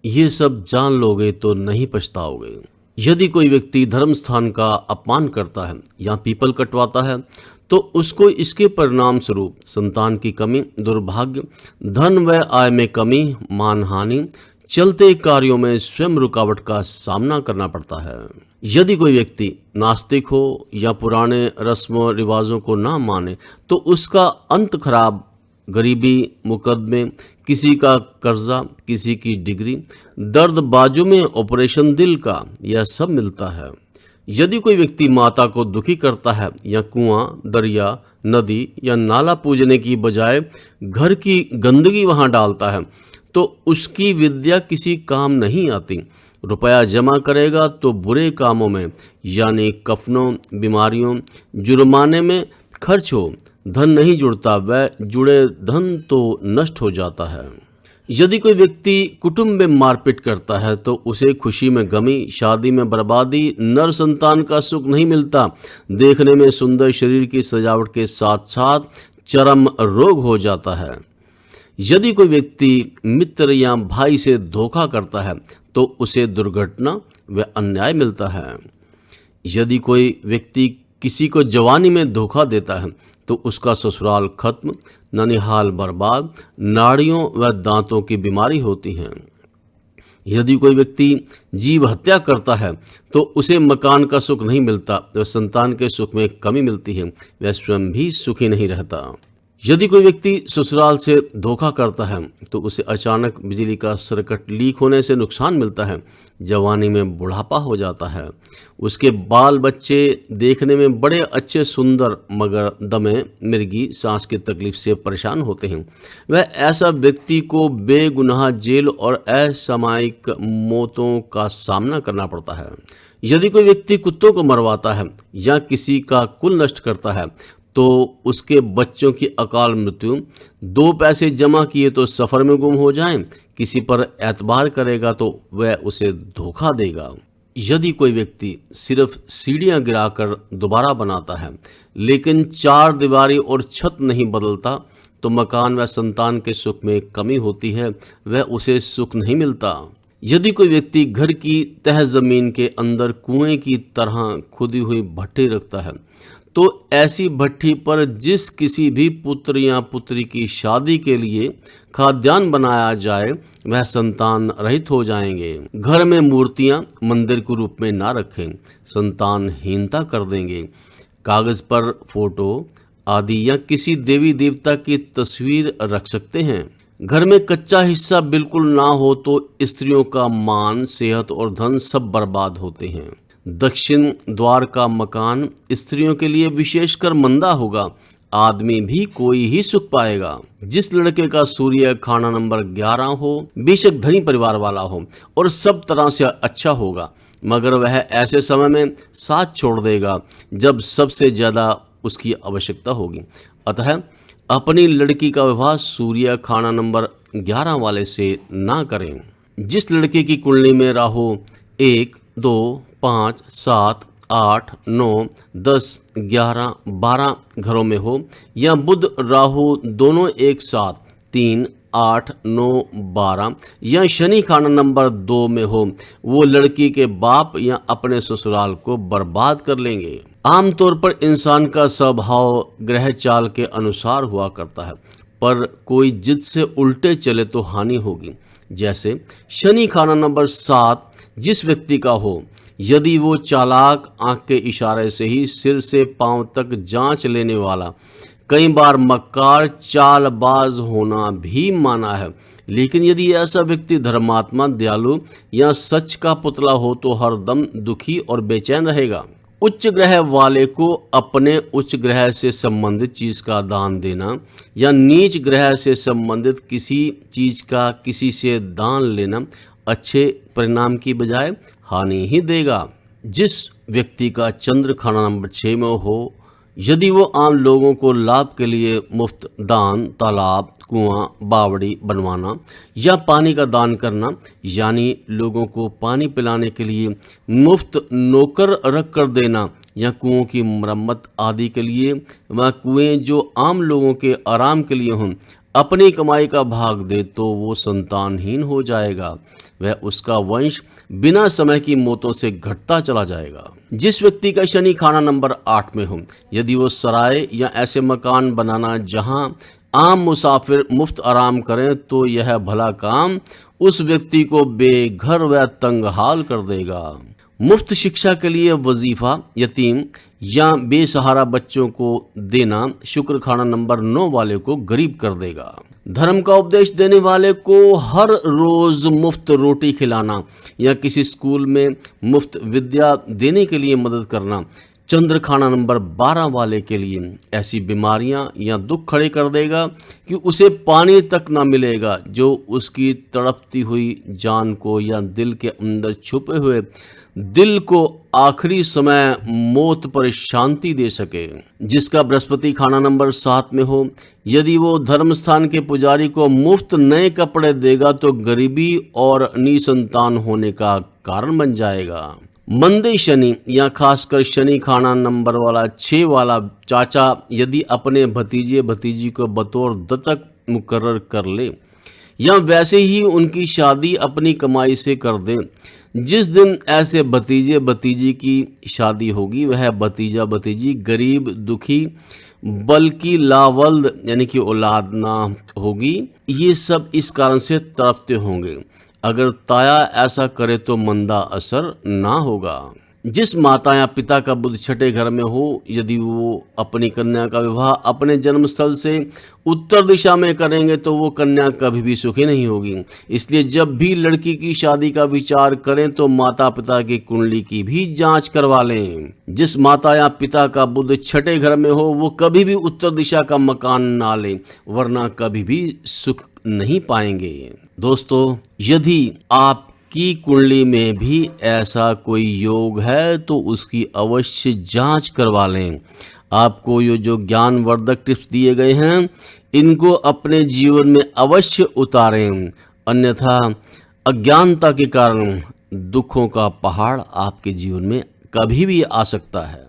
ये सब जान लोगे तो नहीं पछताओगे। यदि कोई व्यक्ति धर्म स्थान का अपमान करता है या पीपल कटवाता है तो उसको इसके परिणाम स्वरूप संतान की कमी, दुर्भाग्य, धन व आय में कमी, मानहानि, चलते कार्यों में स्वयं रुकावट का सामना करना पड़ता है। यदि कोई व्यक्ति नास्तिक हो या पुराने रस्म रिवाजों को ना माने तो उसका अंत खराब, गरीबी, मुकदमे, किसी का कर्जा, किसी की डिग्री, दर्द बाजू में ऑपरेशन दिल का, यह सब मिलता है। यदि कोई व्यक्ति माता को दुखी करता है या कुआं, दरिया, नदी या नाला पूजने की बजाय घर की गंदगी वहां डालता है तो उसकी विद्या किसी काम नहीं आती। रुपया जमा करेगा तो बुरे कामों में यानी कफनों, बीमारियों, जुर्माने में खर्च हो, धन नहीं जुड़ता, वह जुड़े धन तो नष्ट हो जाता है। यदि कोई व्यक्ति कुटुंब में मारपीट करता है तो उसे खुशी में गमी, शादी में बर्बादी, नर संतान का सुख नहीं मिलता, देखने में सुंदर शरीर की सजावट के साथ साथ चरम रोग हो जाता है। यदि कोई व्यक्ति मित्र या भाई से धोखा करता है तो उसे दुर्घटना व अन्याय मिलता है। यदि कोई व्यक्ति किसी को जवानी में धोखा देता है तो उसका ससुराल खत्म, ननिहाल बर्बाद, नाड़ियों व दांतों की बीमारी होती है। यदि कोई व्यक्ति जीव हत्या करता है तो उसे मकान का सुख नहीं मिलता, वह संतान के सुख में कमी मिलती है, वह स्वयं भी सुखी नहीं रहता। यदि कोई व्यक्ति ससुराल से धोखा करता है तो उसे अचानक बिजली का सर्किट लीक होने से नुकसान मिलता है, जवानी में बुढ़ापा हो जाता है, उसके बाल बच्चे देखने में बड़े अच्छे सुंदर मगर दमे, मिर्गी, सांस की तकलीफ से परेशान होते हैं। वह ऐसा व्यक्ति को बेगुनाह जेल और असामयिक मौतों का सामना करना पड़ता है। यदि कोई व्यक्ति कुत्तों को मरवाता है या किसी का कुल नष्ट करता है तो उसके बच्चों की अकाल मृत्यु, 2 पैसे जमा किए तो सफर में गुम हो जाएं, किसी पर एतबार करेगा तो वह उसे धोखा देगा। यदि कोई व्यक्ति सिर्फ सीढ़ियां गिराकर दोबारा बनाता है लेकिन 4 दीवारी और छत नहीं बदलता तो मकान व संतान के सुख में कमी होती है, वह उसे सुख नहीं मिलता। यदि कोई व्यक्ति घर की तह जमीन के अंदर कुएं की तरह खुदी हुई भट्टी रखता है तो ऐसी भट्टी पर जिस किसी भी पुत्र या पुत्री की शादी के लिए खाद्यान्न बनाया जाए वह संतान रहित हो जाएंगे। घर में मूर्तियां मंदिर के रूप में ना रखें, संतानहीनता कर देंगे। कागज पर फोटो आदि या किसी देवी देवता की तस्वीर रख सकते हैं। घर में कच्चा हिस्सा बिल्कुल ना हो तो स्त्रियों का मान, सेहत और धन सब बर्बाद होते हैं। दक्षिण द्वार का मकान स्त्रियों के लिए विशेषकर मंदा होगा, आदमी भी कोई ही सुख पाएगा। जिस लड़के का सूर्य खाना नंबर 11 हो, बेशक धनी परिवार वाला हो और सब तरह से अच्छा होगा, मगर वह ऐसे समय में साथ छोड़ देगा जब सबसे ज्यादा उसकी आवश्यकता होगी। अतः अपनी लड़की का विवाह सूर्य खाना नंबर 11 वाले से ना करें। जिस लड़के की कुंडली में राहु 1, 2, 5, 7, 8, 9, 10, 11, 12 घरों में हो या बुध राहु दोनों एक साथ 3, 8, 9, 12 या शनि खाना नंबर 2 में हो, वो लड़की के बाप या अपने ससुराल को बर्बाद कर लेंगे। आमतौर पर इंसान का स्वभाव ग्रह चाल के अनुसार हुआ करता है, पर कोई जिद से उल्टे चले तो हानि होगी। जैसे शनि खाना नंबर 7 जिस व्यक्ति का हो, यदि वो चालाक, आंख के इशारे से ही सिर से पांव तक जांच लेने वाला, कई बार मक्कार, चालबाज होना भी माना है, लेकिन यदि ऐसा व्यक्ति धर्मात्मा, दयालु या सच का पुतला हो तो हरदम दुखी और बेचैन रहेगा। उच्च ग्रह वाले को अपने उच्च ग्रह से संबंधित चीज का दान देना या नीच ग्रह से संबंधित किसी चीज का किसी से दान लेना अच्छे परिणाम की बजाय हानि ही देगा। जिस व्यक्ति का चंद्र खाना नंबर 6 में हो, यदि वो आम लोगों को लाभ के लिए मुफ्त दान, तालाब, कुआं, बावड़ी बनवाना या पानी का दान करना, यानी लोगों को पानी पिलाने के लिए मुफ्त नौकर रख कर देना या कुओं की मरम्मत आदि के लिए, वह कुएं जो आम लोगों के आराम के लिए हों अपनी कमाई का भाग दे तो वो संतानहीन हो जाएगा। वह उसका वंश बिना समय की मौतों से घटता चला जाएगा। जिस व्यक्ति का शनि खाना नंबर 8 में हो, यदि वो सराय या ऐसे मकान बनाना जहां आम मुसाफिर मुफ्त आराम करें, तो यह भला काम उस व्यक्ति को बेघर व तंगहाल कर देगा। मुफ्त शिक्षा के लिए वजीफा यतीम या बेसहारा बच्चों को देना शुक्र खाना नंबर 9 वाले को गरीब कर देगा। धर्म का उपदेश देने वाले को हर रोज मुफ्त रोटी खिलाना या किसी स्कूल में मुफ्त विद्या देने के लिए मदद करना चंद्र खाना नंबर 12 वाले के लिए ऐसी बीमारियां या दुख खड़े कर देगा कि उसे पानी तक ना मिलेगा जो उसकी तड़पती हुई जान को या दिल के अंदर छुपे हुए दिल को आखिरी समय मौत पर शांति दे सके। जिसका बृहस्पति खाना नंबर 7 में हो, यदि वो धर्म स्थान के पुजारी को मुफ्त नए कपड़े देगा तो गरीबी और निसंतान होने का कारण बन जाएगा। मंदे शनि या खासकर शनि खाना नंबर वाला 6 वाला चाचा यदि अपने भतीजे भतीजी को बतौर दत्तक मुकर्रर कर ले या वैसे ही उनकी शादी अपनी कमाई से कर दें, जिस दिन ऐसे भतीजे भतीजी की शादी होगी वह भतीजा भतीजी गरीब दुखी बल्कि लावल्द यानी कि औलाद ना होगी। ये सब इस कारण से तड़पते होंगे। अगर ताया ऐसा करे तो मंदा असर ना होगा। जिस माता या पिता का बुध छठे घर में हो, यदि वो अपनी कन्या का विवाह अपने जन्म स्थल से उत्तर दिशा में करेंगे तो वो कन्या कभी भी सुखी नहीं होगी। इसलिए जब भी लड़की की शादी का विचार करें तो माता पिता की कुंडली की भी जांच करवा लें। जिस माता या पिता का बुध छठे घर में हो वो कभी भी उत्तर दिशा का मकान ना लें, वरना कभी भी सुख नहीं पाएंगे। दोस्तों, यदि आप की कुंडली में भी ऐसा कोई योग है तो उसकी अवश्य जांच करवा लें। आपको ये जो ज्ञानवर्धक टिप्स दिए गए हैं इनको अपने जीवन में अवश्य उतारें, अन्यथा अज्ञानता के कारण दुखों का पहाड़ आपके जीवन में कभी भी आ सकता है।